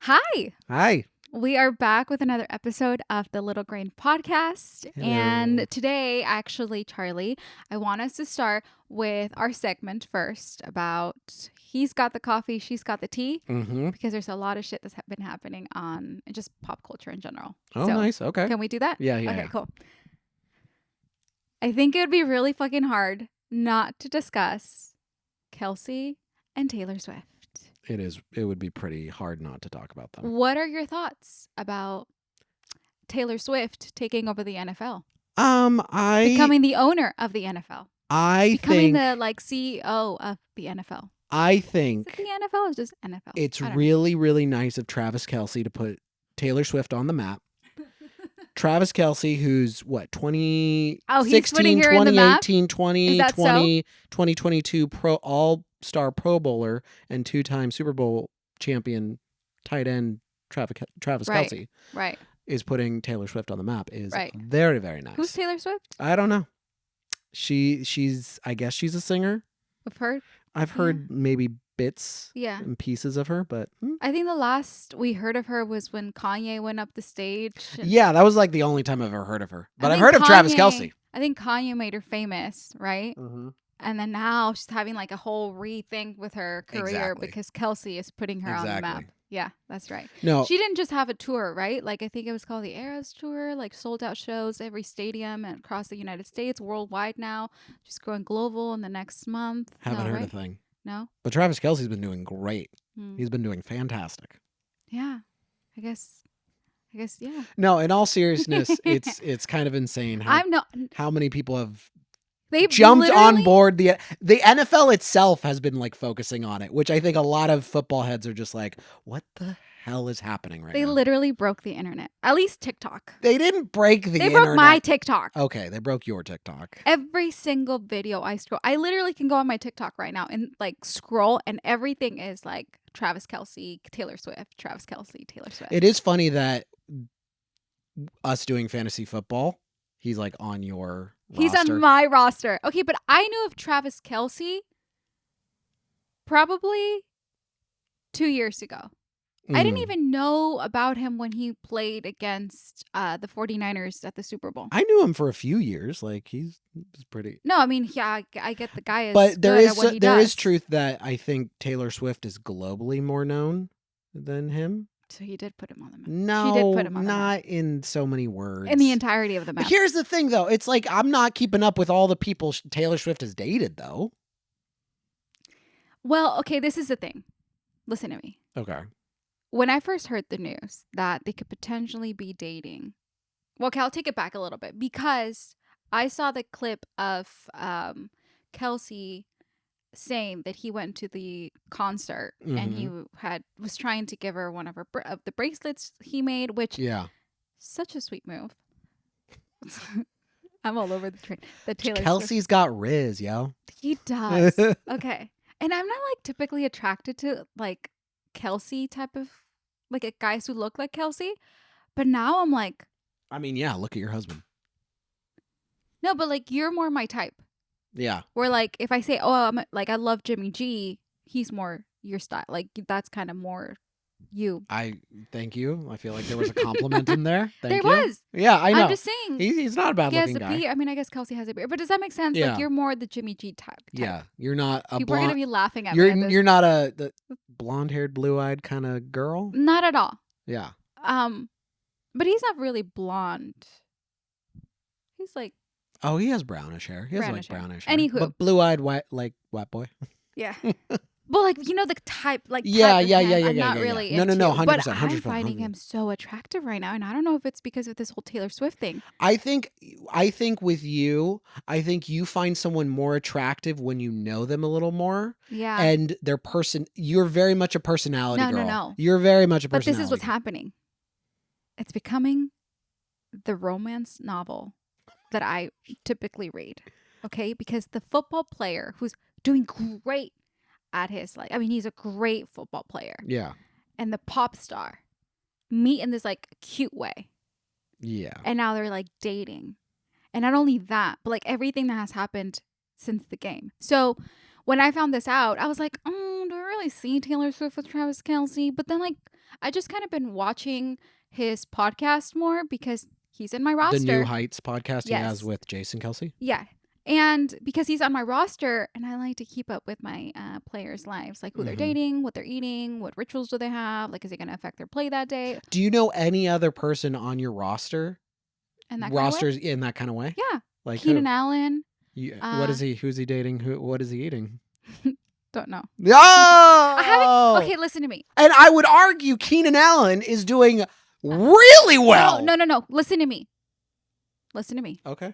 Hi. Hi. We are back with another episode of the Little Grain Podcast. Hello. And today, actually, Charlie, I want us to start with our segment first about he's got the coffee, she's got the tea, Mm-hmm. because there's a lot of shit that's been happening on just pop culture in general. Oh, So, nice. Okay. can we do that? Yeah. Okay, cool. I think it would be really fucking hard not to discuss Kelsey and Taylor Swift. It is. It would be pretty hard not to talk about them. What are your thoughts about Taylor Swift taking over the NFL? Becoming the owner of the NFL. Becoming the CEO of the NFL. I think Is it the NFL or just NFL? it's really, really nice of Travis Kelce to put Taylor Swift on the map. Travis Kelce, who's what, 2016, 2018, 2020, 2022 all-star Pro Bowler and two-time Super Bowl champion tight end Travis Kelce. Right. Is putting Taylor Swift on the map is right. very, very nice. Who's Taylor Swift? I don't know. She's I guess she's a singer. I've heard maybe bits and pieces of her, but I think the last we heard of her was when Kanye went up the stage. Yeah, that was like the only time I've ever heard of her. But I've heard of Travis Kelce. I think Kanye made her famous, right? Mm-hmm. And then now she's having like a whole rethink with her career because Kelsey is putting her on the map. Yeah, that's right. No, she didn't just have a tour, right? Like I think it was called the Eras Tour, like sold out shows every stadium and across the United States, worldwide now. She's going global in the next month. Haven't heard a thing. No. But Travis Kelce's been doing great. He's been doing fantastic. Yeah, I guess yeah. No, in all seriousness, it's kind of insane how many people have jumped on board. The NFL itself has been like focusing on it, which I think a lot of football heads are just like, what the hell is happening right now? They literally broke the internet. At least TikTok. They didn't break the internet. They broke my TikTok. Okay, they broke your TikTok. Every single video I scroll, I literally can go on my TikTok right now and like scroll, and everything is like Travis Kelce, Taylor Swift, Travis Kelce, Taylor Swift. It is funny that us doing fantasy football, he's like on your roster. He's on my roster. Okay, but I knew of Travis Kelce probably 2 years ago. I didn't even know about him when he played against the 49ers at the Super Bowl. I knew him for a few years. Like he's pretty. No, I mean, yeah, I get the guy is. But there is is truth that I think Taylor Swift is globally more known than him. So he did put him on the map. No, she did put him on not in so many words. In the entirety of the map. But here's the thing, though. It's like I'm not keeping up with all the people Taylor Swift has dated, though. Well, okay, this is the thing. Listen to me. Okay. When I first heard the news that they could potentially be dating, well, okay, I'll take it back a little bit because I saw the clip of Kelsey saying that he went to the concert and he was trying to give her one of the bracelets he made, which such a sweet move. I'm all over the train. The Taylor Kelsey's Swift. Got Riz, yo. He does. Okay, and I'm not like typically attracted to like Kelsey type of like guys who look like Kelsey, but now I'm like, I mean, yeah, look at your husband. No, but like you're more my type. Yeah. Where like if I say, oh, I love Jimmy G, he's more your style. Like that's kind of more you. I thank you. I feel like there was a compliment in there. There was. Yeah, I know. I'm just saying. He's not a bad looking guy. I mean, I guess Kelsey has a beard, but does that make sense? Yeah. Like you're more the Jimmy G type. Yeah, you're not a People are gonna be laughing at me. You're not the blonde-haired, blue-eyed kind of girl. Not at all. Yeah. But he's not really blonde. He's like. Oh, he has brownish hair. He has brownish hair. Anywho. But blue-eyed, white boy. Yeah. Well, like, you know, the type, like, yeah. I'm not really No, 100%. But I'm finding him so attractive right now. And I don't know if it's because of this whole Taylor Swift thing. I think with you, you find someone more attractive when you know them a little more. Yeah. And you're very much a personality girl. No. You're very much a personality. But this is what's happening. It's becoming the romance novel that I typically read. Okay? Because the football player who's doing great at his he's a great football player. Yeah. And the pop star meet in this like cute way. Yeah. And now they're like dating. And not only that, but like everything that has happened since the game. So when I found this out, I was like, do I really see Taylor Swift with Travis Kelce? But then like I just kind of been watching his podcast more because he's in my roster. The New Heights podcast he Yes. has with Jason Kelsey? Yeah. And because he's on my roster and I like to keep up with my players' lives, like who they're dating, what they're eating, what rituals do they have, like is it going to affect their play that day? Do you know any other person on your roster? And that Rosters in that kind of way? Yeah. Like Keenan who? Allen. What is he? Who's he dating? What is he eating? Don't know. No! I haven't. Okay, listen to me. And I would argue Keenan Allen is doing really well. No. Listen to me. Okay.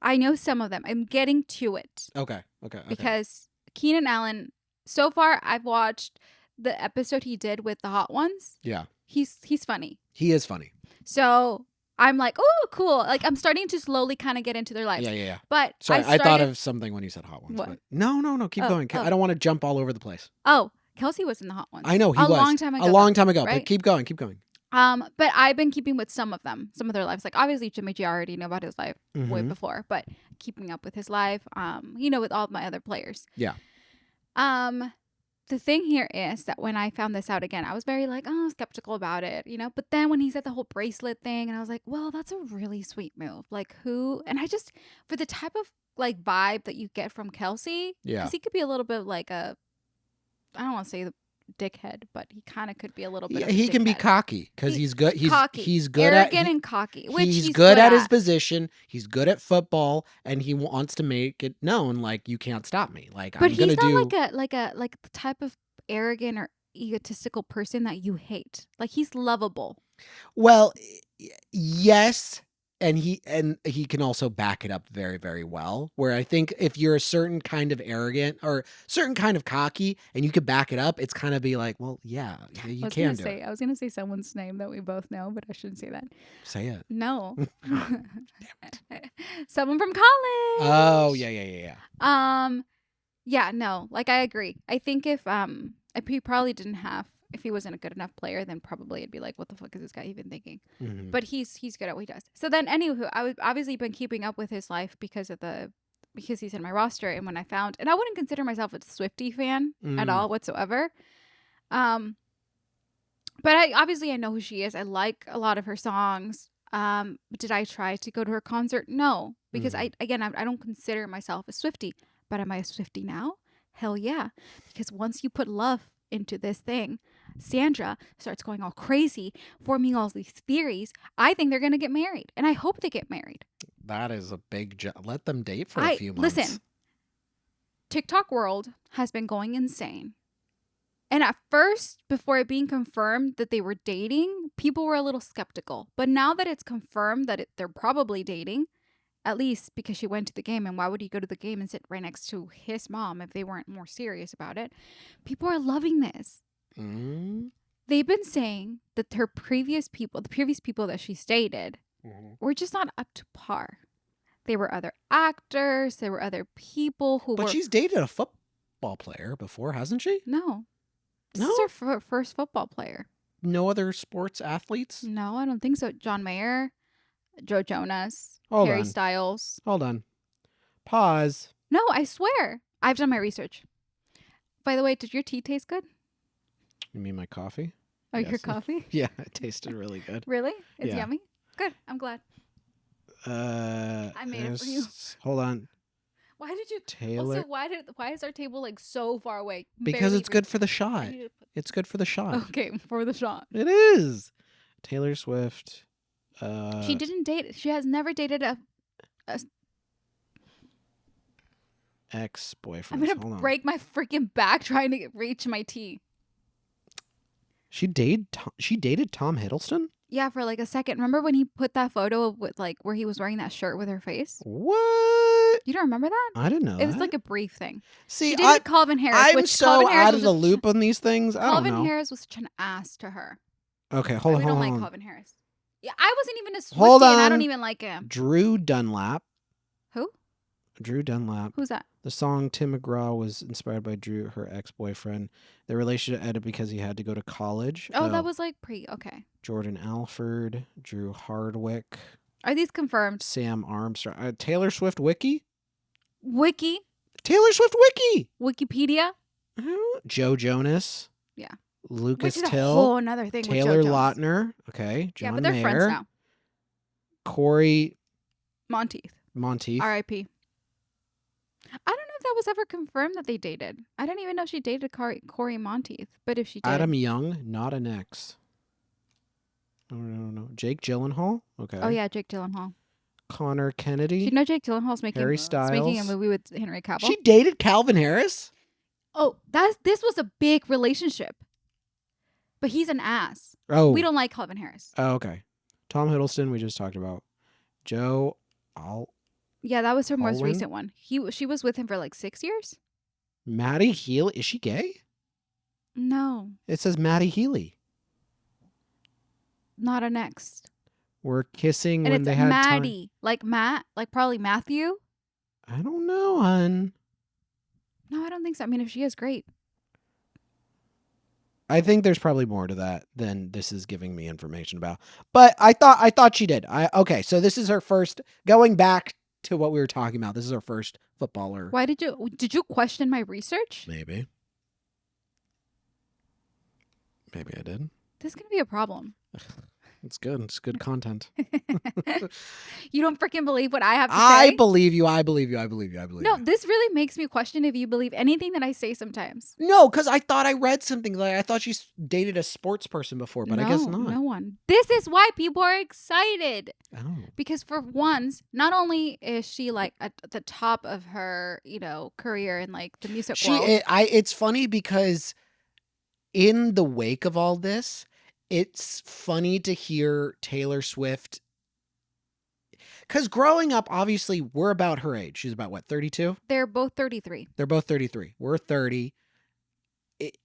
I know some of them. I'm getting to it. Okay. Because Keenan Allen, so far I've watched the episode he did with the Hot Ones. Yeah. He's funny. He is funny. So I'm like, oh, cool. Like I'm starting to slowly kind of get into their lives. Yeah. But sorry, I thought of something when you said Hot Ones. What? But no. Keep going. I don't want to jump all over the place. Oh, Kelsey was in the Hot Ones. I know he was. A long time ago. A long time ago. Right? But keep going. But I've been keeping with some of them, some of their lives. Like obviously Jimmy G, I already know about his life way before, but keeping up with his life, with all of my other players. Yeah. The thing here is that when I found this out again, I was very like, skeptical about it, But then when he said the whole bracelet thing, and I was like, well, that's a really sweet move. Like who? And I just, for the type of like vibe that you get from Kelsey, because he could be a little bit like I don't want to say the dickhead, but he kind of could be a little bit. He can be cocky because he's good. He's cocky, he's good arrogant and cocky. Which he's good at his position. He's good at football, and he wants to make it known like you can't stop me. Like, but I'm gonna do. He's not like the type of arrogant or egotistical person that you hate. Like he's lovable. Well, yes. And he can also back it up very, very well. Where I think if you're a certain kind of arrogant or certain kind of cocky and you could back it up, it's kind of be like, well, yeah, you can do it. I was going to say someone's name that we both know, but I shouldn't say that. Say it. No. Someone from college. Oh, yeah. Yeah, no, like I agree. I think if he probably didn't have, if he wasn't a good enough player, then probably it'd be like, what the fuck is this guy even thinking? But he's good at what he does. So then, anywho, I've obviously been keeping up with his life because he's in my roster. And when I found, and I wouldn't consider myself a Swiftie fan at all whatsoever. But I know who she is. I like a lot of her songs. Did I try to go to her concert? No, because I don't consider myself a Swiftie. But am I a Swiftie now? Hell yeah, because once you put love into this thing, Sandra starts going all crazy, forming all these theories. I think they're going to get married, and I hope they get married. That is a big job. Let them date for a few months. Listen, TikTok world has been going insane. And at first, before it being confirmed that they were dating, people were a little skeptical. But now that it's confirmed that they're probably dating, at least because she went to the game, and why would he go to the game and sit right next to his mom if they weren't more serious about it? People are loving this. They've been saying that the previous people that she's dated, were just not up to par. There were other actors, there were other people who But she's dated a football player before, hasn't she? No. This is her first football player. No other sports athletes? No, I don't think so. John Mayer, Joe Jonas, Hold Harry on. Styles. Hold on. Pause. No, I swear. I've done my research. By the way, did your tea taste good? You mean my coffee? Oh, yes. Your coffee? Yeah, it tasted really good. Really? It's yummy? Good. I'm glad. I made it for you. Hold on. Why did you Taylor? Also, why is our table like so far away? Because it's good for the shot. It's good for the shot. Okay, for the shot. It is. Taylor Swift. She didn't date. She has never dated a ex-boyfriend. I'm gonna break my freaking back trying to reach my tea. She dated Tom Hiddleston? Yeah, for like a second. Remember when he put that photo with like where he was wearing that shirt with her face? What? You don't remember that? I didn't know. It was like a brief thing. See, she dated Calvin Harris. I'm so out of the loop on these things. I don't know. Calvin Harris was such an ass to her. Okay, hold on. We don't like Calvin Harris. Yeah, I wasn't even a Swiftie, Hold on. and I don't even like him. Drew Dunlap. Who? Drew Dunlap. Who's that? The song Tim McGraw was inspired by Drew, her ex-boyfriend. Their relationship ended because he had to go to college. Oh, that was like okay. Jordan Alford, Drew Hardwick. Are these confirmed? Sam Armstrong. Taylor Swift Wiki? Wiki? Taylor Swift Wiki! Wikipedia? Joe Jonas. Yeah. Lucas Which is Till. a whole another thing Taylor with Joe Jones. Lautner. Okay. John Yeah, but they're Mayer. friends now. Corey Monteith. R.I.P. I don't know if that was ever confirmed that they dated. I didn't even know she dated Corey Monteith. But if she did. Adam Young, not an ex. I don't know. Jake Gyllenhaal. Okay. Oh, yeah, Jake Gyllenhaal. Connor Kennedy. Do you know Jake Gyllenhaal's making a movie with Henry Cavill? She dated Calvin Harris? Oh, this was a big relationship. But he's an ass. Oh. We don't like Calvin Harris. Oh, okay. Tom Hiddleston, we just talked about. Joe Yeah, that was her most recent one. She was with him for like 6 years. Maddie Healy. Is she gay? No. It says Maddie Healy. Not an ex. Were kissing and when they had Maddie. time. Like Matt? Like probably Matthew? I don't know, hun. No, I don't think so. I mean, if she is, great. I think there's probably more to that than this is giving me information about. But I thought she did. Okay, so this is her first, going back to what we were talking about, this is her first footballer. Why did you question my research? Maybe I did. This is going to be a problem. It's good. It's good content. You don't freaking believe what I have to say? I believe you. No, this really makes me question if you believe anything that I say sometimes. No, because I thought I read something. Like I thought she dated a sports person before, but I guess not. No one. This is why people are excited. Oh. Because for once, not only is she like at the top of her, career in like the music world. It's funny because in the wake of all this, it's funny to hear Taylor Swift. Because growing up, obviously, we're about her age. She's about, what, 32? They're both 33. They're both 33. We're 30.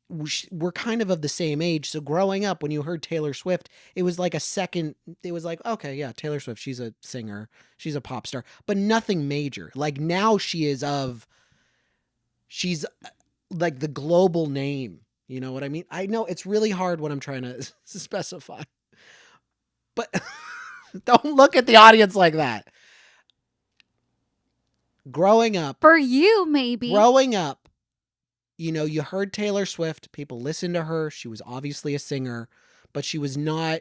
We're kind of the same age. So growing up, when you heard Taylor Swift, it was like it was like, okay, yeah, Taylor Swift, she's a singer. She's a pop star. But nothing major. Like now she's like the global name. You know what I mean? I know it's really hard when I'm trying to specify. But don't look at the audience like that. Growing up. For you, maybe. Growing up, you heard Taylor Swift. People listened to her. She was obviously a singer, but she was not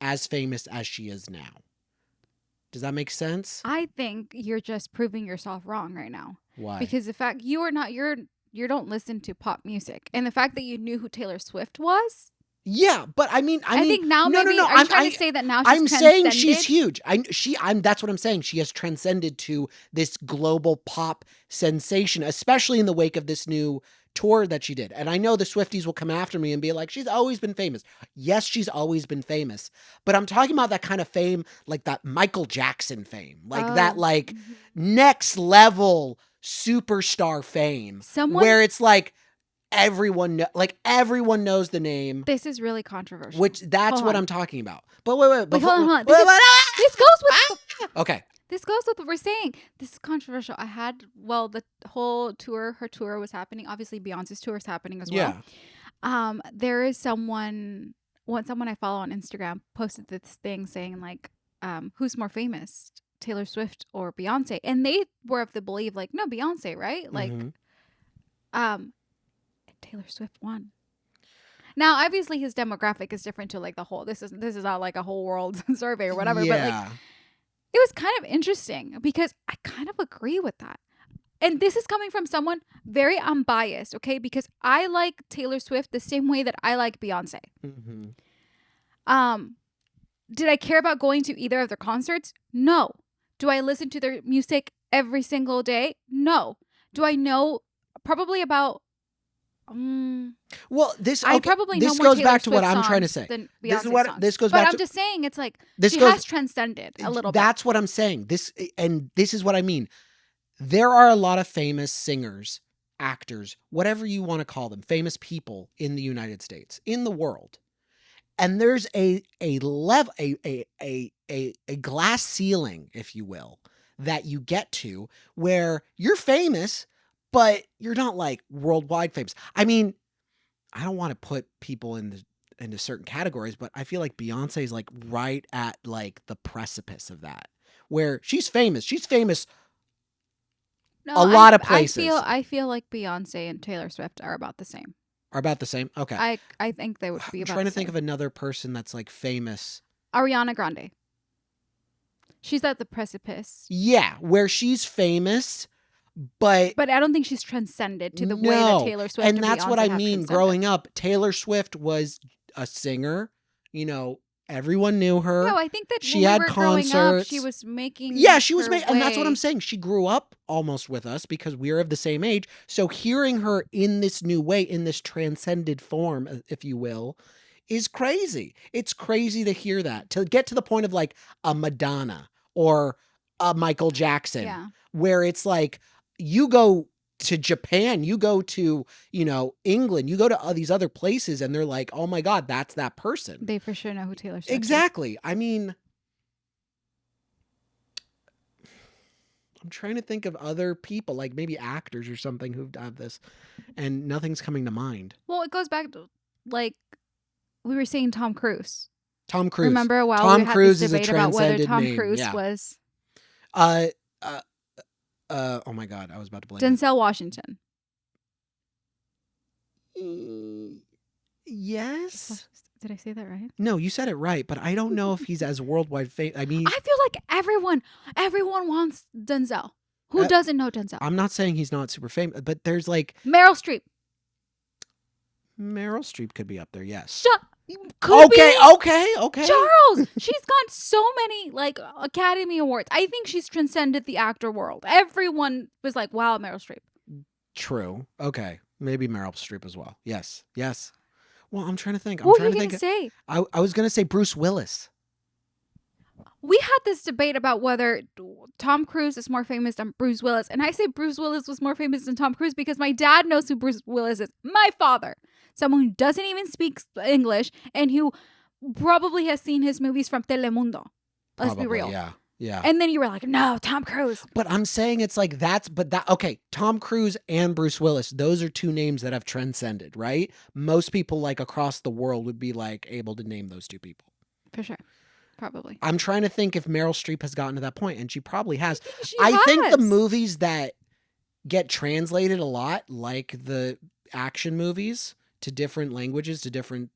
as famous as she is now. Does that make sense? I think you're just proving yourself wrong right now. Why? Because the fact you don't listen to pop music, and the fact that you knew who Taylor Swift was. Yeah, but I think now no, maybe no. I'm trying to say that now she's I'm saying she's huge. That's what I'm saying. She has transcended to this global pop sensation, especially in the wake of this new tour that she did. And I know the Swifties will come after me and be like, she's always been famous. Yes, she's always been famous. But I'm talking about that kind of fame, like that Michael Jackson fame, like that next level superstar fame, where it's like everyone knows the name. This is really controversial. Which that's what I'm talking about. But wait. Hold on. This goes with. Okay. This goes with what we're saying. This is controversial. The whole tour, her tour was happening. Obviously, Beyonce's tour is happening as well. Yeah. There is someone I follow on Instagram posted this thing saying like, who's more famous, Taylor Swift or Beyonce? And they were of the belief like, no, Beyonce, right? Like, Taylor Swift won. Now, obviously, his demographic is different to like the whole. This is not like a whole world survey or whatever. Yeah. But like, it was kind of interesting because I kind of agree with that. And this is coming from someone very unbiased, okay? Because I like Taylor Swift the same way that I like Beyonce. Mm-hmm. Did I care about going to either of their concerts? No. Do I listen to their music every single day? No. Do I know probably about... Well, this goes back to what I'm trying to say. I'm just saying it's like she has transcended a little bit. That's what I'm saying. This is what I mean. There are a lot of famous singers, actors, whatever you want to call them, famous people in the United States, in the world. And there's a glass ceiling, if you will, that you get to where you're famous, but you're not like worldwide famous. I mean, I don't want to put people into certain categories, but I feel like Beyonce is like right at like the precipice of that, where she's famous. She's famous a lot of places. I feel like Beyonce and Taylor Swift are about the same. Are about the same? Okay. I think they would be about I'm trying the to think same. of another person that's like famous. Ariana Grande. She's at the precipice. Yeah, where she's famous, but I don't think she's transcended to the way that no. Taylor Swift And and that's Beyonce what I have mean. transcended. Growing up, Taylor Swift was a singer. You know, everyone knew her. No, I think that she when had we were concerts. growing up, she was making. Yeah, she was her making, and that's what I'm saying. She grew up almost with us because we're of the same age. So hearing her in this new way, in this transcended form, if you will, is crazy. It's crazy to hear that, to get to the point of like a Madonna or a Michael Jackson, Yeah. where it's like you go to Japan, you go to, you know, England, you go to all these other places, and they're like, oh my God, that's that person. They for sure know who Taylor Swift Exactly. is. I mean, I'm trying to think of other people, like maybe actors or something who've done this, and nothing's coming to mind. Well, it goes back to, like, we were saying Tom Cruise. Tom Cruise. Remember a while Tom we had Cruise this is a debate about whether transcended Tom name. Cruise Yeah. was oh my God, I was about to blank. Denzel Washington. Yes. Did I say that right? No, you said it right, but I don't know if he's as worldwide famous. I mean, I feel like everyone wants Denzel. Who doesn't know Denzel? I'm not saying he's not super famous, but there's like Meryl Streep. Meryl Streep could be up there. Yes. Okay. Charles, she's got so many like Academy Awards. I think she's transcended the actor world. Everyone was like, "Wow, Meryl Streep." True. Okay, maybe Meryl Streep as well. Yes. Well, I'm trying to think. What were you going to say? I was going to say Bruce Willis. We had this debate about whether Tom Cruise is more famous than Bruce Willis. And I say Bruce Willis was more famous than Tom Cruise because my dad knows who Bruce Willis is. My father. Someone who doesn't even speak English and who probably has seen his movies from Telemundo. Let's be real. Yeah. And then you were like, no, Tom Cruise. But I'm saying it's like okay, Tom Cruise and Bruce Willis, those are two names that have transcended, right? Most people like across the world would be like able to name those two people. For sure. Probably. I'm trying to think if Meryl Streep has gotten to that point, and she probably has. I think the movies that get translated a lot, like the action movies to different languages, to different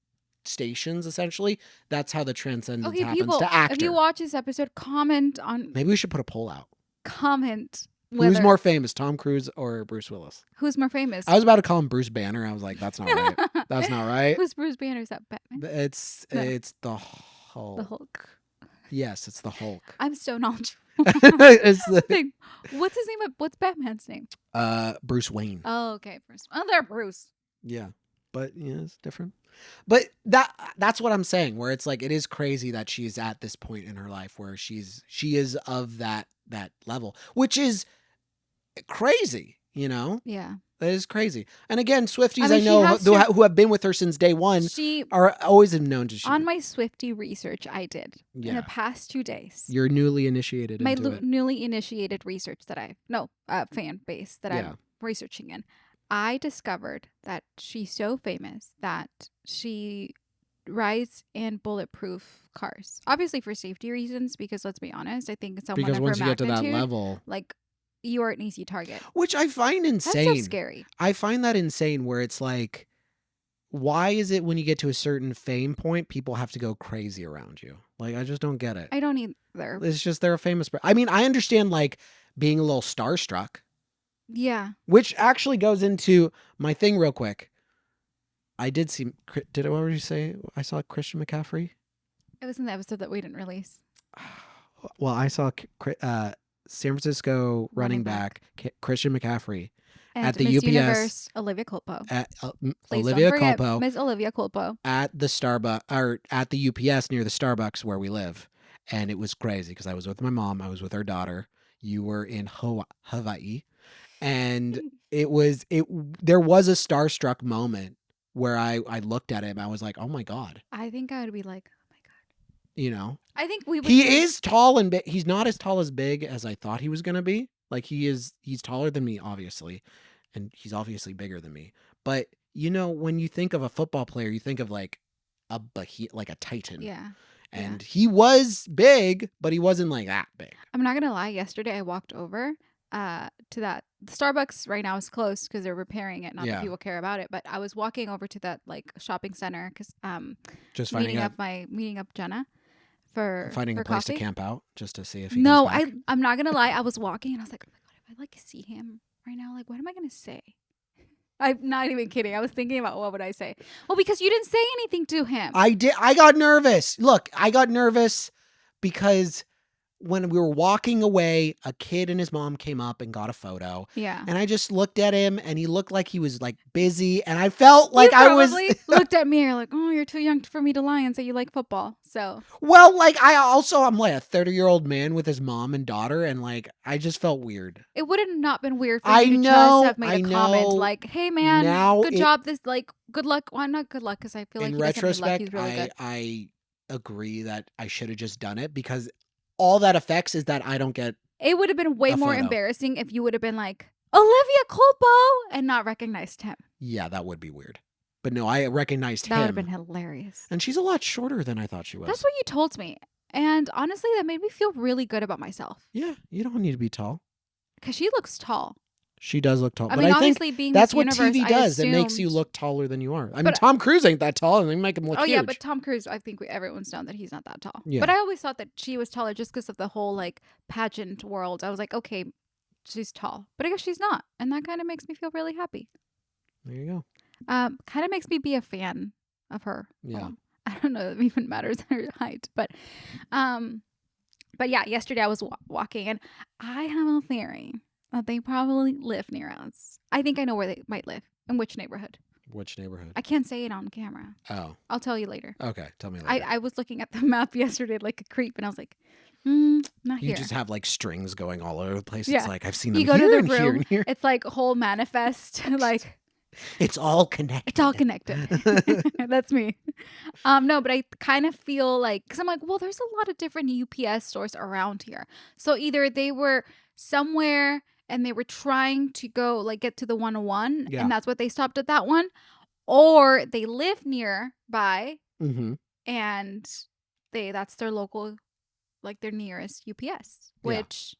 stations, essentially, that's how the transcendence happens people, to actor. If you watch this episode, comment on. Maybe we should put a poll out. Comment. Who's more famous, Tom Cruise or Bruce Willis? Who's more famous? I was about to call him Bruce Banner. I was like, that's not right. That's not right. Who's Bruce Banner? Is that Batman? It's the Hulk. The Hulk. Yes, it's the Hulk. I'm so knowledgeable. It's the... What's his name? What's Batman's name? Bruce Wayne. Oh, okay. Bruce. Oh, they're Bruce. Yeah, but yeah, it's different. But that's what I'm saying. Where it's like it is crazy that she's at this point in her life where she is of that level, which is crazy. You know. Yeah. That is crazy. And again, Swifties I know who have been with her since day one are always known to. On my Swiftie research I did in the past 2 days. You're newly initiated into it. Newly initiated research that fan base that I'm researching in. I discovered that she's so famous that she rides in bulletproof cars. Obviously for safety reasons, because let's be honest, I think someone because of once her you get to that magnitude, level, like, you are an easy target. Which I find insane. That's so scary. I find that insane where it's like, why is it when you get to a certain fame point, people have to go crazy around you? Like, I just don't get it. I don't either. It's just they're a famous person. I mean, I understand like being a little starstruck. Yeah. Which actually goes into my thing real quick. Did I already say I saw Christian McCaffrey? It was in the episode that we didn't release. Well, I saw San Francisco running back Christian McCaffrey and at the Miss UPS. Universe, Olivia Culpo. Miss Olivia Culpo at the Starbucks or at the UPS near the Starbucks where we live, and it was crazy because I was with my mom, I was with our daughter. You were in Hawaii, and there was a starstruck moment where I looked at him. I was like, oh my God. I think I would be like, oh my God. You know, I think we would. He is tall and big. He's not as tall as big as I thought he was going to be. Like he's taller than me, obviously. And he's obviously bigger than me. But you know, when you think of a football player, you think of like a titan. Yeah. And he was big, but he wasn't like that big. I'm not going to lie. Yesterday I walked over that the Starbucks right now is closed because they're repairing it. Not that people care about it, but I was walking over to that like shopping center because just meeting up Jenna finding for a place coffee. to camp out just to see if he comes back. I'm not gonna lie. I was walking and I was like, oh my god, if I like see him right now, like what am I gonna say? I'm not even kidding. I was thinking about what would I say. Well, because you didn't say anything to him. I did. I got nervous. Look, I got nervous because when we were walking away, a kid and his mom came up and got a photo. Yeah. And I just looked at him and he looked like he was like busy. And I felt like I was looked at me and like, oh, you're too young for me to lie and say you like football. So, well, like I'm like a 30-year-old man with his mom and daughter. And like, I just felt weird. It would have not been weird for you to just have made a comment like, hey man, good job. This like, good luck. Well, not good luck. Cause I feel like in retrospect, he's really good. I agree that I should have just done it because all that affects is that I don't get. It would have been way more embarrassing if you would have been like Olivia Culpo and not recognized him. Yeah, that would be weird. But no, I recognized him. That would have been hilarious. And she's a lot shorter than I thought she was. That's what you told me. And honestly, that made me feel really good about myself. Yeah, you don't need to be tall. Because she looks tall. She does look tall. I mean, obviously, being that's what TV does. It makes you look taller than you are. I mean, Tom Cruise ain't that tall, and they make him look huge. Yeah, but Tom Cruise, I think everyone's known that he's not that tall. Yeah. But I always thought that she was taller just because of the whole like pageant world. I was like, okay, she's tall, but I guess she's not, and that kind of makes me feel really happy. There you go. Kind of makes me be a fan of her. Yeah. I don't know if it even matters her height, but yeah, yesterday I was walking, and I have a theory that they probably live near us. I think I know where they might live. In which neighborhood? Which neighborhood? I can't say it on camera. Oh. I'll tell you later. Okay, tell me later. I was looking at the map yesterday like a creep, and I was like, not here. You just have like strings going all over the place. Yeah. It's like, I've seen them you go here to the and room, here and here. It's like a whole manifest. Like it's all connected. It's all connected. That's me. No, but I kind of feel like, because I'm like, well, there's a lot of different UPS stores around here. So either they were somewhere and they were trying to go like get to the 101 and that's what they stopped at that one, or they live nearby and that's their local, like their nearest UPS, which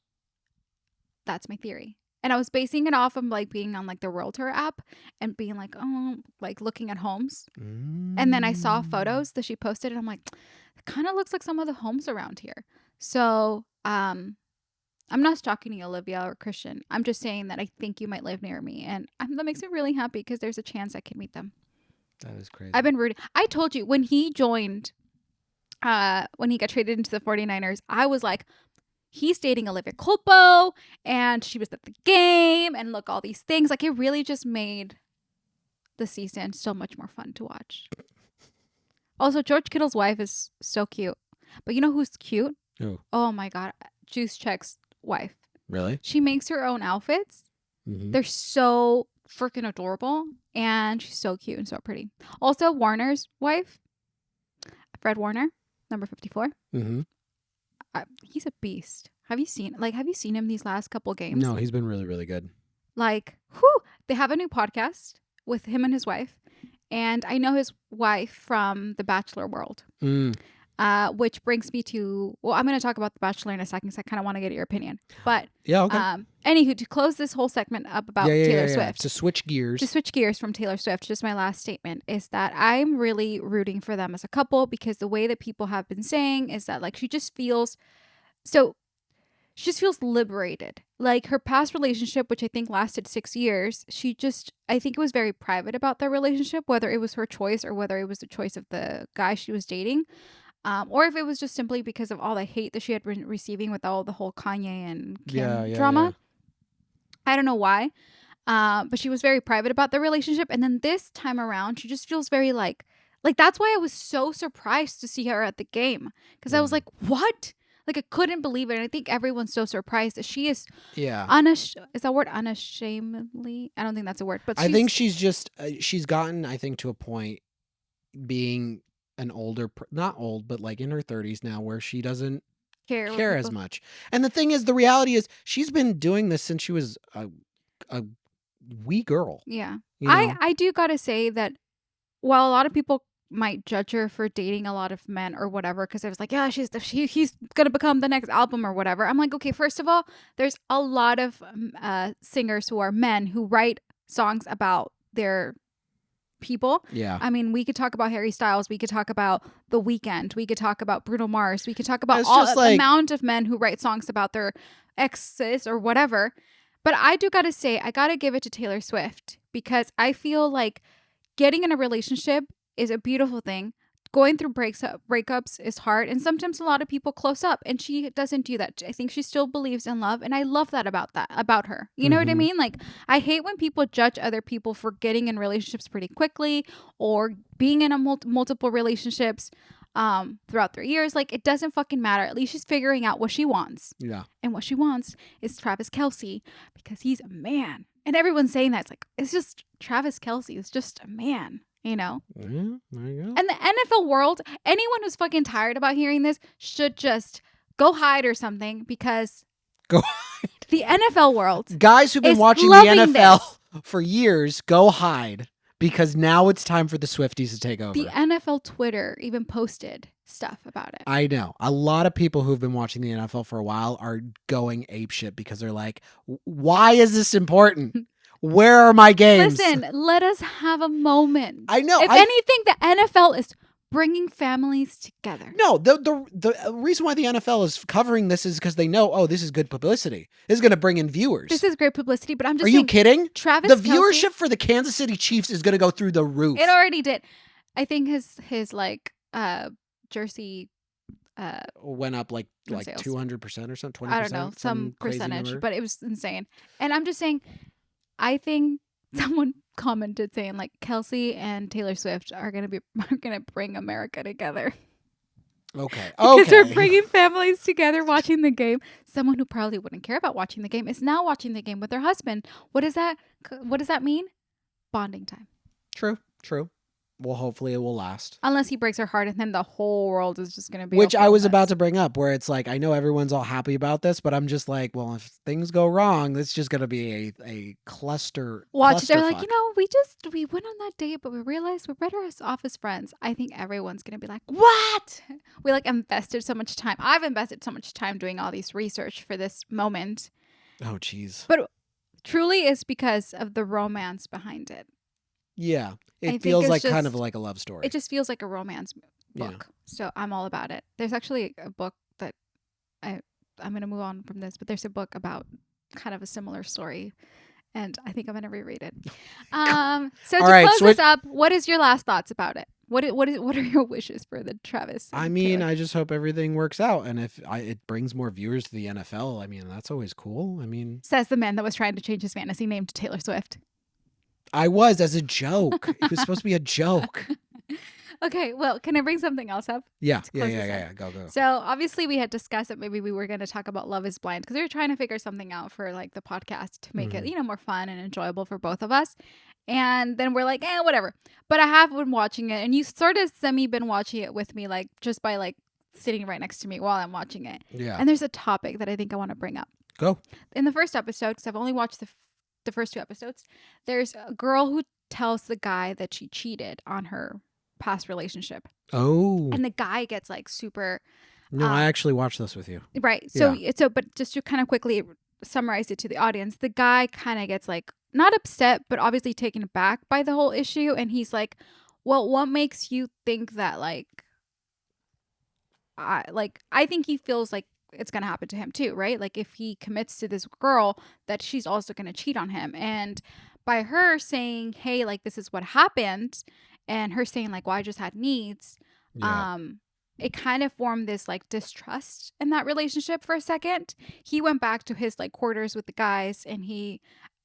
that's my theory. And I was basing it off of like being on like the Realtor app and being like, oh, like looking at homes. And then I saw photos that she posted and I'm like, it kind of looks like some of the homes around here. So I'm not stalking you, Olivia or Christian. I'm just saying that I think you might live near me. And that makes me really happy because there's a chance I can meet them. That is crazy. I've been rooting. I told you when he joined, when he got traded into the 49ers, I was like, he's dating Olivia Culpo and she was at the game and look, all these things. Like it really just made the season so much more fun to watch. Also, George Kittle's wife is so cute. But you know who's cute? Who? Oh my God. Juice Check's wife. Really? She makes her own outfits. They're so freaking adorable. And she's so cute and so pretty. Also, Warner's wife, Fred Warner, number 54. He's a beast. Have you seen him these last couple games? No, he's been really, really good. Like, they have a new podcast with him and his wife. And I know his wife from The Bachelor world. Which brings me to, well, I'm going to talk about The Bachelor in a second because I kind of want to get your opinion. But, yeah, okay. Anywho, to close this whole segment up about Taylor Swift. To switch gears from Taylor Swift, just my last statement is that I'm really rooting for them as a couple because the way that people have been saying is that, like, she just feels liberated. Like, her past relationship, which I think lasted 6 years, I think it was very private about their relationship, whether it was her choice or whether it was the choice of the guy she was dating. Or if it was just simply because of all the hate that she had been receiving with all the whole Kanye and Kim drama. I don't know why. But she was very private about the relationship. And then this time around, she just feels very like that's why I was so surprised to see her at the game. Because I was like, what? Like, I couldn't believe it. And I think everyone's so surprised that she is is that word unashamedly? I don't think that's a word. But I think she's just, she's gotten, I think, to a point being an older, not old, but like in her 30s now, where she doesn't care as much. And the thing is, the reality is, she's been doing this since she was a wee girl. Yeah. You know? I do gotta say that while a lot of people might judge her for dating a lot of men or whatever, because I was like, yeah, he's gonna become the next album or whatever. I'm like, okay, first of all, there's a lot of singers who are men who write songs about their people. Yeah. I mean, we could talk about Harry Styles, we could talk about The Weeknd, we could talk about Bruno Mars, we could talk about all like, amount of men who write songs about their exes or whatever. But I do gotta say, I gotta give it to Taylor Swift, because I feel like getting in a relationship is a beautiful thing. Going through breakups is hard, and sometimes a lot of people close up, and she doesn't do that. I think she still believes in love, and I love that about her. You know what I mean? Like, I hate when people judge other people for getting in relationships pretty quickly or being in a multiple relationships throughout their years. Like, it doesn't fucking matter. At least she's figuring out what she wants. Yeah. And what she wants is Travis Kelce, because he's a man. And everyone's saying that. It's like, it's just Travis Kelce is just a man. You know? Yeah, there you go. And the NFL world, anyone who's fucking tired about hearing this should just go hide or something, because go hide. The NFL world. Guys who've been watching the NFL for years, go hide, because now it's time for the Swifties to take over. The NFL Twitter even posted stuff about it. I know. A lot of people who've been watching the NFL for a while are going apeshit, because they're like, why is this important? Where are my games? Listen, let us have a moment. I know. If anything, the NFL is bringing families together. No, the reason why the NFL is covering this is because they know, oh, this is good publicity. This is going to bring in viewers. This is great publicity, but I'm just saying. Are you kidding? Travis the viewership for the Kansas City Chiefs is going to go through the roof. It already did. I think his like jersey went up like 200% or something, 20%. I don't know, some percentage, but it was insane. And I'm just saying, I think someone commented saying like Kelce and Taylor Swift are gonna bring America together. Okay. Because they're bringing families together watching the game. Someone who probably wouldn't care about watching the game is now watching the game with their husband. What does that mean? Bonding time. True. Well, hopefully it will last. Unless he breaks her heart, and then the whole world is just going to be... Which I was about to bring up, where it's like, I know everyone's all happy about this, but I'm just like, well, if things go wrong, it's just going to be a cluster. They're like, we went on that date, but we realized we're better off as friends. I think everyone's going to be like, what? We like invested so much time. I've invested so much time doing all these research for this moment. Oh, jeez. But truly it's because of the romance behind it. Yeah. It feels like kind of like a love story. It just feels like a romance book. Yeah. So I'm all about it. There's actually a book that I'm going to move on from this, but there's a book about kind of a similar story, and I think I'm going to reread it. So to close this up, what is your last thoughts about it? What are your wishes for the Travis? I mean, Taylor? I just hope everything works out, and if it brings more viewers to the NFL, I mean, that's always cool. I mean, says the man that was trying to change his fantasy name to Taylor Swift. I was, as a joke. It was supposed to be a joke. Okay, well, can I bring something else up? Yeah. Go. So obviously we had discussed that maybe we were going to talk about Love is Blind, because we were trying to figure something out for like the podcast to make it, more fun and enjoyable for both of us. And then we're like, whatever. But I have been watching it, and you sort of been watching it with me, like just by like sitting right next to me while I'm watching it. Yeah. And there's a topic that I think I want to bring up. Go. In the first episode, because I've only watched the first 2 episodes, there's a girl who tells the guy that she cheated on her past relationship. Oh. And the guy gets like super... No, I actually watched this with you. Right. So, but just to kind of quickly summarize it to the audience, the guy kind of gets like, not upset, but obviously taken aback by the whole issue. And he's like, well, what makes you think that I think he feels like it's going to happen to him too, right? Like if he commits to this girl, that she's also going to cheat on him. And by her saying, hey, like this is what happened, and her saying like, well, I just had needs, it kind of formed this like distrust in that relationship for a second. He went back to his like quarters with the guys, and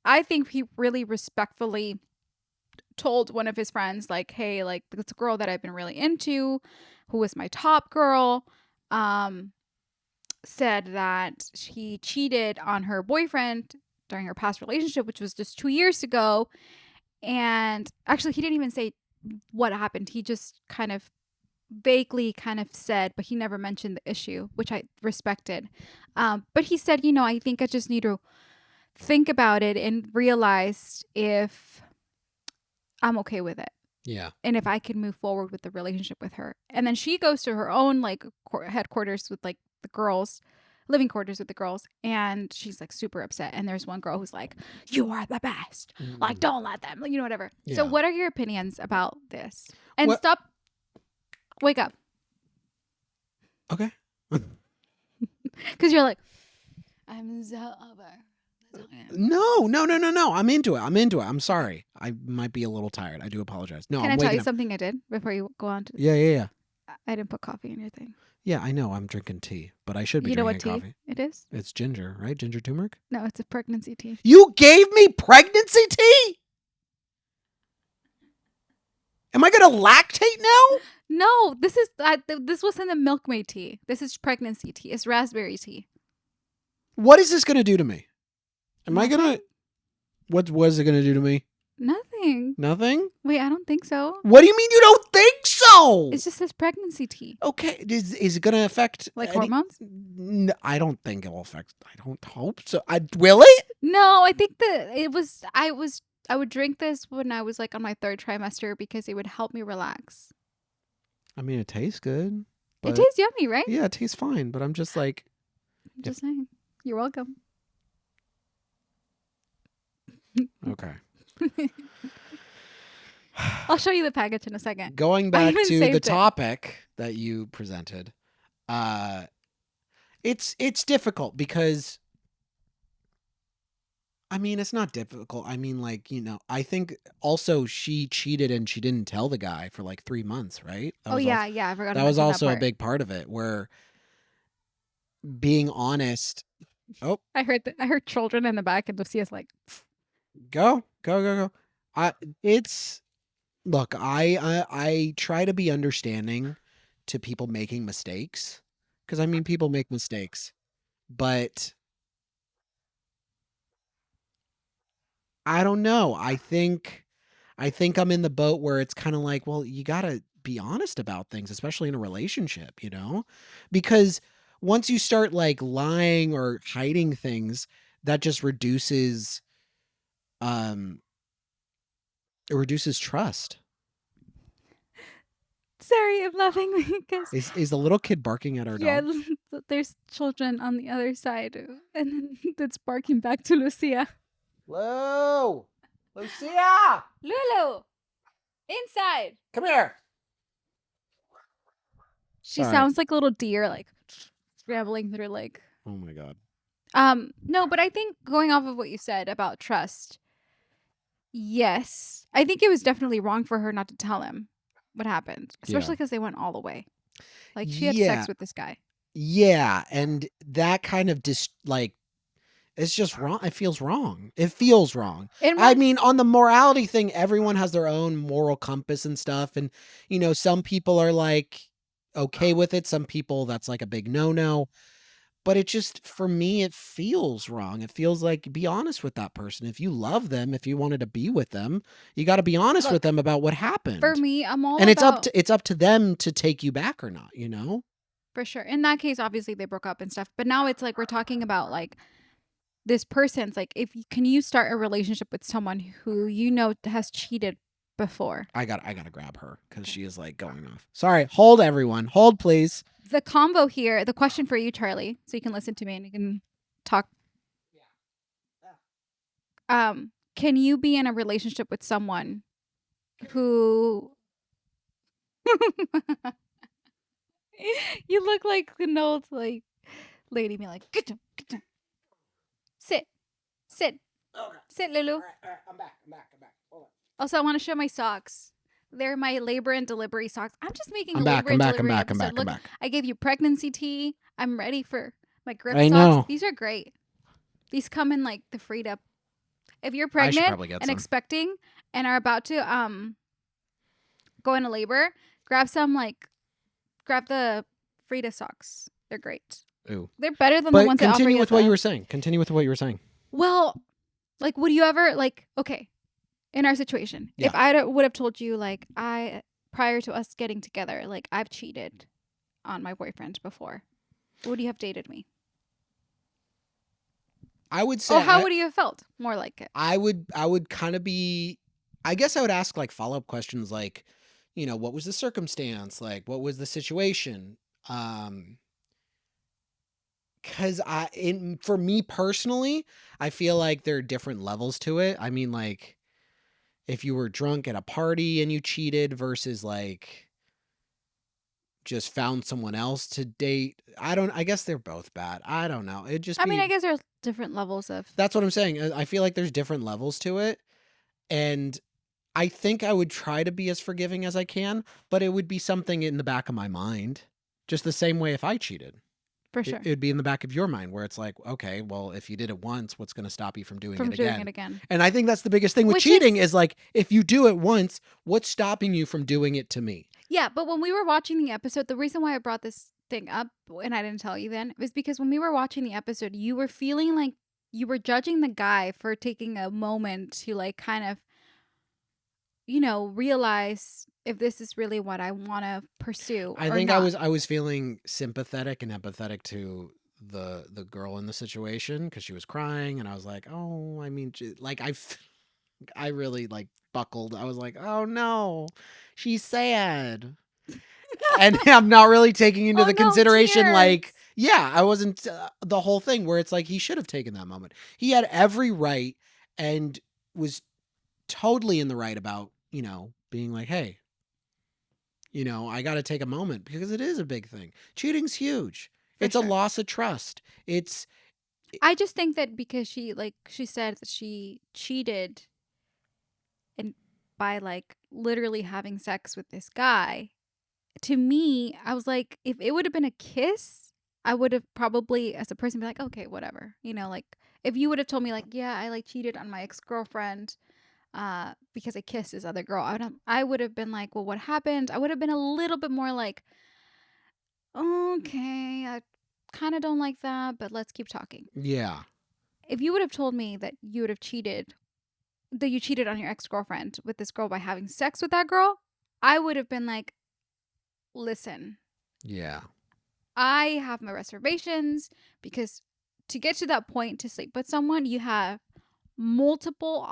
I think he really respectfully told one of his friends like, hey, like this girl that I've been really into, who was my top girl, said that he cheated on her boyfriend during her past relationship, which was just 2 years ago. And actually, he didn't even say what happened. He just kind of vaguely kind of said, but he never mentioned the issue, which I respected. But he said, I think I just need to think about it and realize if I'm okay with it. Yeah. And if I could move forward with the relationship with her. And then she goes to her own like headquarters with like the girls, living quarters with the girls, and she's like super upset. And there's one girl who's like, "You are the best. Like, don't let them," like, whatever. Yeah. So what are your opinions about this? And stop. Wake up. Okay. Because you're like, I'm so over. No. I'm into it. I'm sorry. I might be a little tired. I do apologize. No, Can I tell you something I did before you go on to? Yeah. I didn't put coffee in your thing. Yeah, I know. I'm drinking tea, but I should be drinking coffee. You know what tea it is? It's ginger, right? Ginger turmeric? No, it's a pregnancy tea. You gave me pregnancy tea? Am I going to lactate now? No, this wasn't the milkmaid tea. This is pregnancy tea. It's raspberry tea. What is this going to do to me? Am I going to... What is it going to do to me? Nothing. Nothing? Wait, I don't think so. What do you mean you don't think so? It's just this pregnancy tea. Okay. Is it going to affect... Like hormones? No, I don't think it will affect... I don't hope so. Will it? No, I think that it was... I would drink this when I was like on my 3rd trimester because it would help me relax. I mean, it tastes good. It tastes yummy, right? Yeah, it tastes fine, but I'm just like... I'm just saying. You're welcome. Okay. I'll show you the package in a second. Going back to the topic that you presented, it's difficult because, I mean, it's not difficult. I mean, like, I think also she cheated and she didn't tell the guy for like 3 months, right? I forgot. That was also a big part of it, where being honest. Oh, I heard children in the back, and Lucia's like, Go. Look, I try to be understanding to people making mistakes, because I mean, people make mistakes, but I don't know. I think I'm in the boat where it's kind of like, well, you gotta be honest about things, especially in a relationship, because once you start like lying or hiding things, that just reduces it reduces trust. Sorry, I'm laughing because is the little kid barking at our dog? Yeah, there's children on the other side, and it's barking back to Lucia. Lucia! Lulu! Inside! Come here! She sounds like a little deer, like scrambling through like... Oh my God. No, but I think going off of what you said about trust, yes. I think it was definitely wrong for her not to tell him what happened, especially because they went all the way. Like, she had sex with this guy. Yeah, and that kind of it's just wrong. It feels wrong. I mean, on the morality thing, everyone has their own moral compass and stuff. And, some people are like okay with it. Some people, that's like a big no-no. But it just, for me, it feels wrong. It feels like, be honest with that person. If you love them, if you wanted to be with them, you got to be honest with them about what happened. For me, I'm all and it's up to them to take you back or not, For sure. In that case, obviously they broke up and stuff. But now it's like we're talking about like this person's like, can you start a relationship with someone who has cheated before? I gotta grab her because she is like going off. Sorry, hold everyone. Hold please. The combo here, the question for you, Charlie, so you can listen to me and you can talk. Can you be in a relationship with someone who you look like an old like lady being like, get down. Sit. Okay. Sit, Lulu. All right. I'm back. Hold on. Also, I want to show my socks. They're my labor and delivery socks. I'm just making I'm a back, labor and delivery I'm episode. back. Look, I gave you pregnancy tea. I'm ready for my grip I socks. know. These are great. These come in like the freed up. If you're pregnant and expecting and are about to go into labor, grab the Frida socks. They're great. Ooh. They're better than the ones that offer you. Continue with what you were saying. Well, like, would you ever, like, okay, in our situation, if I would have told you, like, prior to us getting together, like, I've cheated on my boyfriend before, would you have dated me? I would say. Or how would you have felt? More like it. I would kind of be. I guess I would ask like follow-up questions like, what was the circumstance? Like, what was the situation? Because for me personally, I feel like there are different levels to it. I mean, like, if you were drunk at a party and you cheated versus like just found someone else to date. I guess they're both bad. I don't know. I mean, I guess there's different levels of. That's what I'm saying. I feel like there's different levels to it. And I think I would try to be as forgiving as I can, but it would be something in the back of my mind. Just the same way if I cheated. For sure. It would be in the back of your mind where it's like, okay, well, if you did it once, what's going to stop you from doing it again? And I think that's the biggest thing with cheating is like, if you do it once, what's stopping you from doing it to me? Yeah, but when we were watching the episode, the reason why I brought this thing up, and I didn't tell you then, was because when we were watching the episode, you were feeling like you were judging the guy for taking a moment to like kind of, realize if this is really what I want to pursue. I think not. I was feeling sympathetic and empathetic to the girl in the situation because she was crying, and I was like, oh, I mean, like I really like buckled. I was like, oh no, she's sad. And I'm not really taking into consideration, tears. Like, yeah, I wasn't the whole thing where it's like he should have taken that moment. He had every right and was totally in the right about, being like, hey, I got to take a moment because it is a big thing. Cheating's huge. It's a loss of trust. I just think that because she said that she cheated and by like literally having sex with this guy, to me, I was like, if it would have been a kiss, I would have probably, as a person, be like, okay, whatever. Like if you would have told me like, yeah, I like cheated on my ex-girlfriend because I kissed this other girl, I would have been like, well, what happened? I would have been a little bit more like, okay, I kind of don't like that, but let's keep talking. Yeah. If you would have told me that you would have cheated, that you cheated on your ex-girlfriend with this girl by having sex with that girl, I would have been like, listen. Yeah. I have my reservations because to get to that point to sleep with someone, you have multiple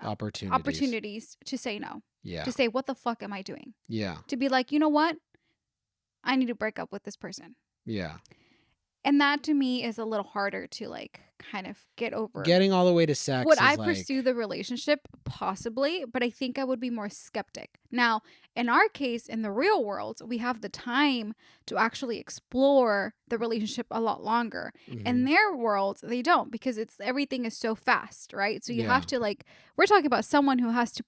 opportunities to say no. Yeah. To say, what the fuck am I doing? Yeah. To be like, you know what? I need to break up with this person. Yeah. And that to me is a little harder to like kind of get over. Getting all the way to sex. Would I pursue the relationship? Possibly, but I think I would be more skeptic. Now, in our case, in the real world, we have the time to actually explore the relationship a lot longer. Mm-hmm. In their world, they don't because everything is so fast, right? So you have to we're talking about someone who has to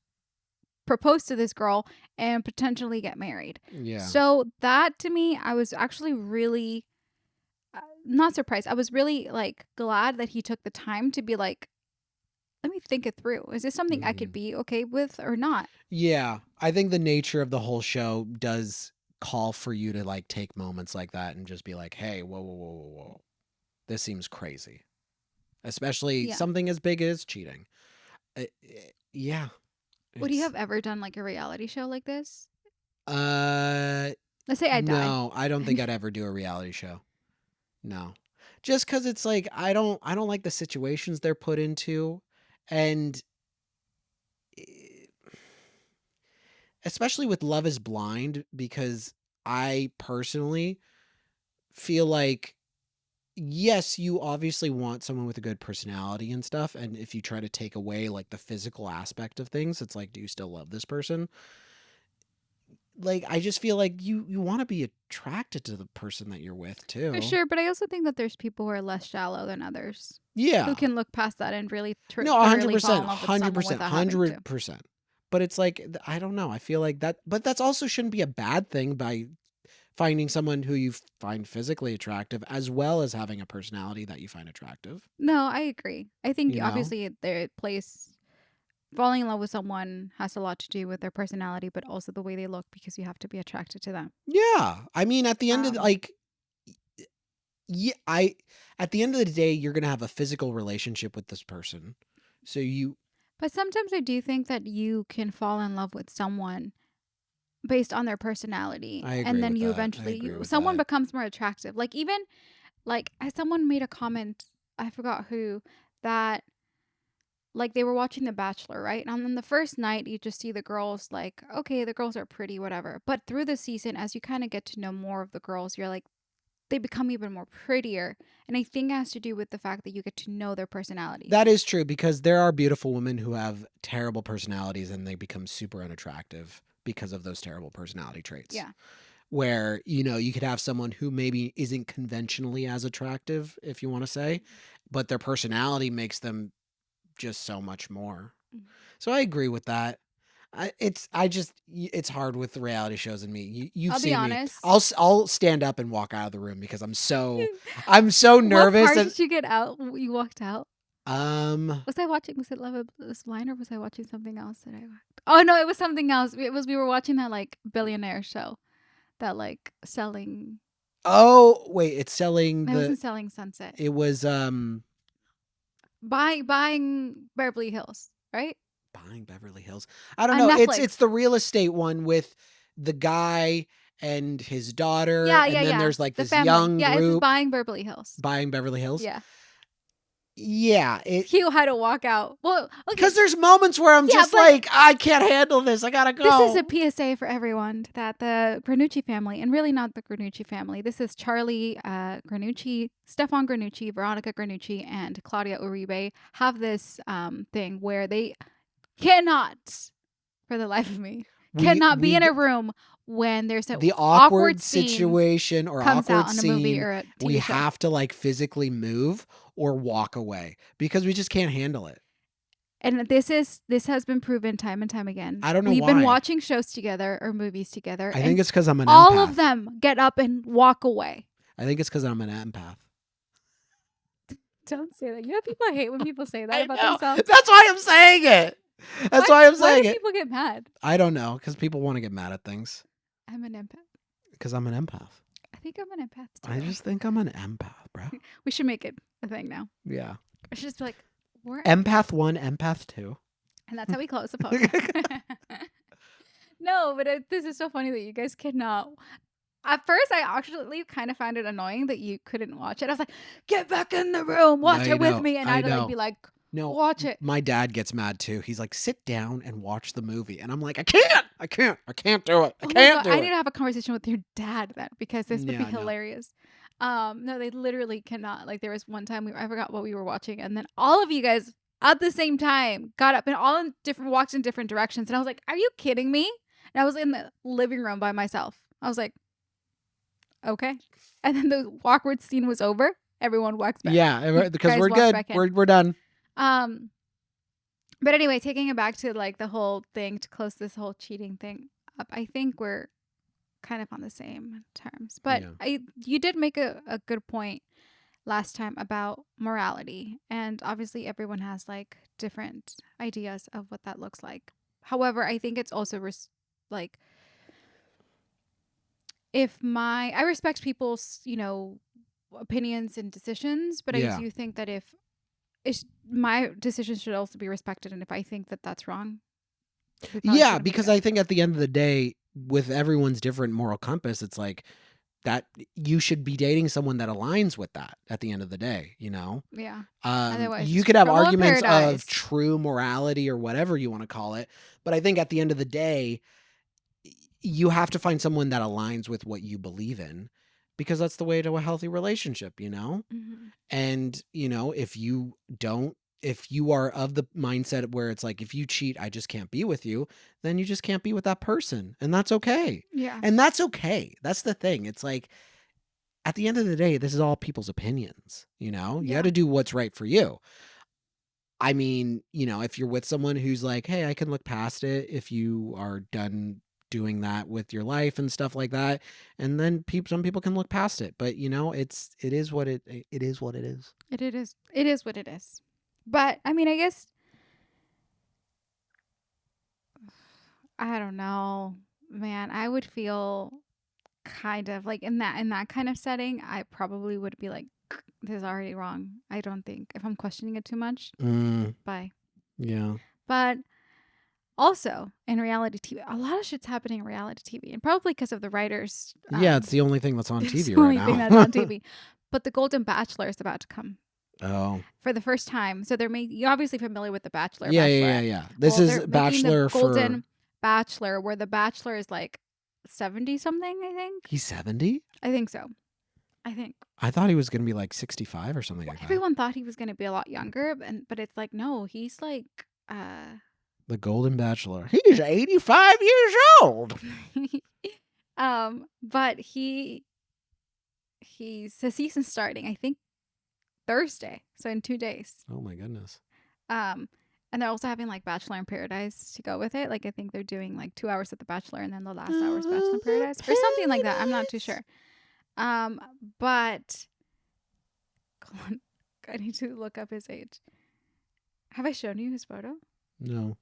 propose to this girl and potentially get married. Yeah. So that to me, I was actually really not surprised. I was really glad that he took the time to be like, let me think it through. Is this something I could be okay with or not? Yeah. I think the nature of the whole show does call for you to take moments like that and just be like, hey, whoa. This seems crazy. Especially something as big as cheating. Yeah. Would you have ever done a reality show like this? Let's say I die. No, I don't think I'd ever do a reality show. No. Just because it's I don't like the situations they're put into. And especially with Love is Blind, because I personally feel like, yes, you obviously want someone with a good personality and stuff. And if you try to take away the physical aspect of things, it's do you still love this person? I just feel like you want to be attracted to the person that you're with too. For sure, but I also think that there's people who are less shallow than others. Yeah, who can look past that and really 100%, 100%. But it's I don't know. I feel like that, but that's also shouldn't be a bad thing by finding someone who you find physically attractive as well as having a personality that you find attractive. No, I agree. I think obviously their place. Falling in love with someone has a lot to do with their personality, but also the way they look, because you have to be attracted to them. Yeah. I mean, at the end of at the end of the day, you're going to have a physical relationship with this person. But sometimes I do think that you can fall in love with someone based on their personality. I agree and then with you that. eventually, someone becomes more attractive. Someone made a comment, I forgot who, that like they were watching The Bachelor, right? And then the first night, you just see the girls like, okay, the girls are pretty, whatever. But through the season, as you kind of get to know more of the girls, you're like, they become even more prettier. And I think it has to do with the fact that you get to know their personalities. That is true, because there are beautiful women who have terrible personalities and they become super unattractive because of those terrible personality traits. Yeah. Where, you know, you could have someone who maybe isn't conventionally as attractive, if you want to say, but their personality makes them just so much more. Mm-hmm. So I agree with that. It's hard with the reality shows and me. I'll be honest. I'll stand up and walk out of the room because I'm so nervous. What part did you get out? You walked out. Was it Love Is Blind, or was I watching something else that I watched? Oh no, it was something else. We were watching that like billionaire show, that like selling. Oh wait, it's selling. It wasn't Selling Sunset. It was buying Beverly Hills, right? Buying Beverly Hills. I don't know. Netflix. It's the real estate one with the guy and his daughter. Yeah, and then there's like this family. young group. It's Buying Beverly Hills. Buying Beverly Hills. Yeah. Yeah. He had to walk out. Well, because there's moments where I'm just like, I can't handle this. I gotta go. This is a PSA for everyone, that the Granucci family, and really not the Granucci family. This is Charlie Granucci, Stefan Granucci, Veronica Granucci, and Claudia Uribe have this thing where they cannot, for the life of me, be in a room when there's the awkward situation or awkward scene. Movie or a TV we show. have to like physically move or walk away because we just can't handle it. And this has been proven time and time again. I don't know why. We've been watching shows together or movies together. I think it's because I'm an all empath. of them get up and walk away. I think it's because I'm an empath. Don't say that. You know, people hate when people say that about themselves. That's why I'm saying it. Why do people get mad? I don't know, because people want to get mad at things. I'm an empath. Because I'm an empath. I think I'm an empath too. I just think I'm an empath, bro. We should make it a thing now. Yeah. I should just be like, we're empath 1, empath 2. And that's how we close the podcast. No, but this is so funny that you guys cannot. At first, I actually kind of found it annoying that you couldn't watch it. I was like, get back in the room, watch it with me. And I'd like, be like, no, watch it. My dad gets mad too. He's like, sit down and watch the movie. And I'm like, I can't do it. I can't do it. I need to have a conversation with your dad then, because this would be hilarious. No, they literally cannot. Like, there was one time I forgot what we were watching, and then all of you guys at the same time got up and all in walked in different directions. And I was like, are you kidding me? And I was in the living room by myself. I was like, okay. And then the awkward scene was over. Everyone walks back. Yeah, because we're good. We're done. But anyway, taking it back to like the whole thing, to close this whole cheating thing up, I think we're kind of on the same terms. But you did make a good point last time about morality, and obviously everyone has like different ideas of what that looks like. However, I think it's also like, I respect people's, opinions and decisions, but I do think that my decisions should also be respected, and if I think that that's wrong, because I think at the end of the day, with everyone's different moral compass, it's like that you should be dating someone that aligns with that at the end of the day, Yeah. Otherwise, you could have arguments of true morality or whatever you want to call it, but I think at the end of the day, you have to find someone that aligns with what you believe in, because that's the way to a healthy relationship, Mm-hmm. And, if you are of the mindset where it's like, if you cheat, I just can't be with you, then you just can't be with that person. And that's okay. Yeah. And that's okay. That's the thing. It's like, at the end of the day, this is all people's opinions, you got to do what's right for you. I mean, if you're with someone who's like, hey, I can look past it if you are done doing that with your life and stuff like that, and then some people can look past it, but it is what it is. It is what it is. But I mean, I guess I don't know, man. I would feel kind of like in that kind of setting, I probably would be like, this is already wrong. I don't think, if I'm questioning it too much, bye. Yeah. But also, in reality TV, a lot of shit's happening in reality TV, and probably because of the writers. It's the only thing that's on TV right now. It's the only thing that's on TV. But the Golden Bachelor is about to come Oh. For the first time. So you're obviously familiar with The Bachelor. Yeah, Bachelorette. yeah. This is they're making Bachelor the Golden for... Bachelor, where the Bachelor is like 70 something, I think. He's 70? I think so. I think. I thought he was going to be like 65 or something like that. Everyone thought he was going to be a lot younger, but it's like, no, he's like... The Golden Bachelor. He's 85 years old. But the season's starting, I think, Thursday. So in 2 days. Oh my goodness. And they're also having like Bachelor in Paradise to go with it. Like I think they're doing like 2 hours at the Bachelor and then the last hour is Bachelor in Paradise or something like that. I'm not too sure. But I need to look up his age. Have I shown you his photo? No.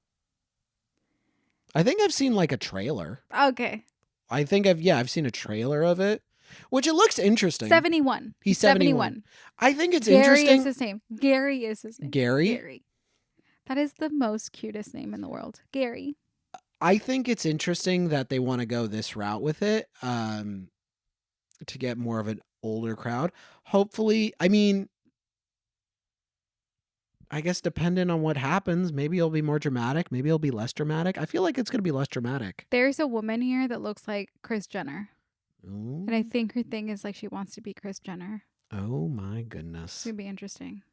I think I've seen like a trailer. Okay. I think I've seen a trailer of it, which it looks interesting. 71. He's 71. I think it's Gary interesting. Gary is his name. Gary is his name. Gary? That is the most cutest name in the world. Gary. I think it's interesting that they want to go this route with it, to get more of an older crowd. Hopefully, I mean, I guess depending on what happens, maybe it'll be more dramatic. Maybe it'll be less dramatic. I feel like it's going to be less dramatic. There's a woman here that looks like Kris Jenner. Oh. And I think her thing is like she wants to be Kris Jenner. Oh my goodness. It's going to be interesting.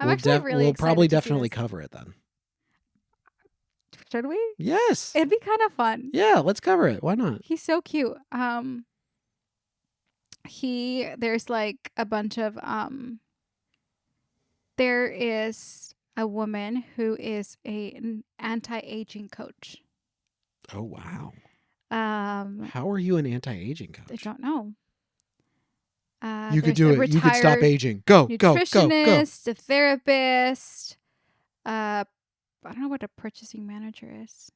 We'll probably definitely cover it then. Should we? Yes. It'd be kind of fun. Yeah, let's cover it. Why not? He's so cute. There's like a bunch of there is a woman who is an anti-aging coach. Oh wow. How are you an anti-aging coach? I don't know. You could do it. You could stop aging. Go, go, go, go. Nutritionist, a therapist. I don't know what a purchasing manager is.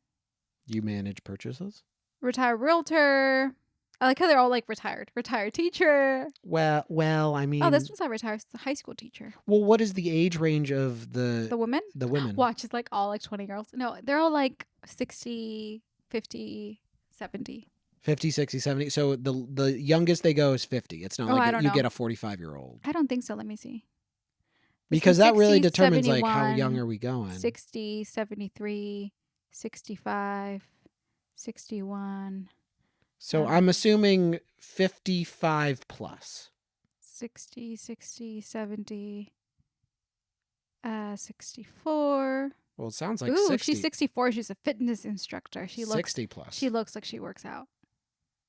You manage purchases? Retired realtor. I like how they're all like retired. Retired teacher. Well, I mean... Oh, this one's not retired. It's a high school teacher. Well, what is the age range of the women? The women. Watch, it's like all like 20 girls. No, they're all like 60, 50, 70. 50, 60, 70. So the youngest they go is 50. It's not like you get a 45-year-old. I don't think so. Let me see. Because that really determines like how young are we going. 60, 73, 65, 61. So I'm assuming 55 plus. 60, 70, 64. Well, it sounds like Ooh, 60. She's 64. She's a fitness instructor. She looks 60 plus. She looks like she works out.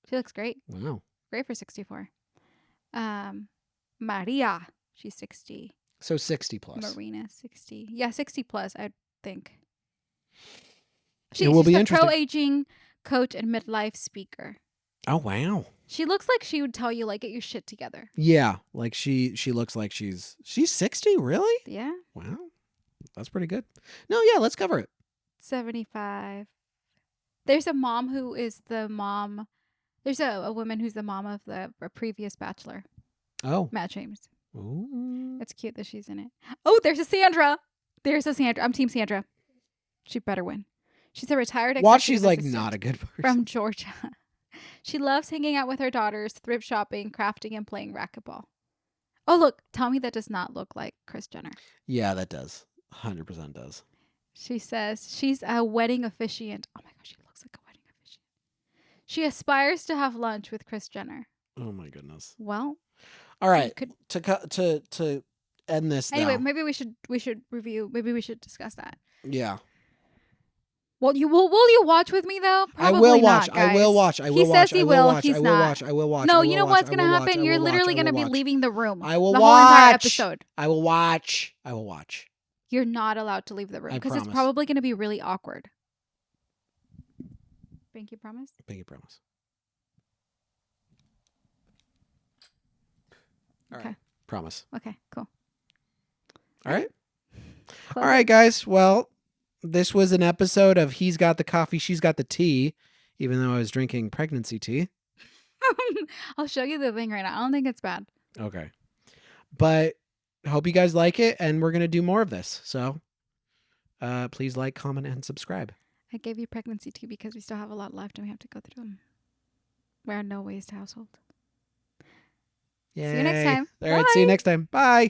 She looks great. Wow. Great for 64. Maria, she's 60. So 60 plus. Marina, 60. Yeah, 60 plus, I think. It will be she's a interesting. pro-aging coach and midlife speaker. Oh, wow. She looks like she would tell you, like, get your shit together. Yeah, like she looks like she's 60, really? Yeah. Wow. That's pretty good. No, yeah, let's cover it. 75. There's a mom who is the mom. There's a woman who's the mom of the previous bachelor. Oh. Matt James. Ooh. It's cute that she's in it. Oh, there's a Sandra. I'm Team Sandra. She better win. She's a retired Watch, she's like not a good person. From Georgia. She loves hanging out with her daughters, thrift shopping, crafting, and playing racquetball. Oh, look. Tell me that does not look like Kris Jenner. Yeah, that does. 100% does. She says she's a wedding officiant. Oh my gosh, she looks like a wedding officiant. She aspires to have lunch with Kris Jenner. Oh my goodness. Well, all right. To end this. Anyway, now. maybe we should review. Maybe we should discuss that. Yeah. Well, will you watch with me though? Probably I will watch. Not, guys. I will watch. I will he watch. says he will. Watch, He's I will not. watch. I will watch. No, I will you know watch, what's gonna happen? You're literally gonna be leaving the room. I will the watch. whole entire episode. I will watch. I will watch. You're not allowed to leave the room because it's promise. probably gonna be really awkward. Pinky promise. Pinky promise. All okay. Right. Promise. Okay. Cool. All right. All right, guys. Well, this was an episode of He's Got the Coffee, She's Got the Tea, even though I was drinking pregnancy tea. I'll show you the thing right now. I don't think it's bad. Okay. But hope you guys like it, and we're going to do more of this. So please like, comment, and subscribe. I gave you pregnancy tea because we still have a lot left and we have to go through them. We're a no waste household. See you next time. All right, see you next time. Bye.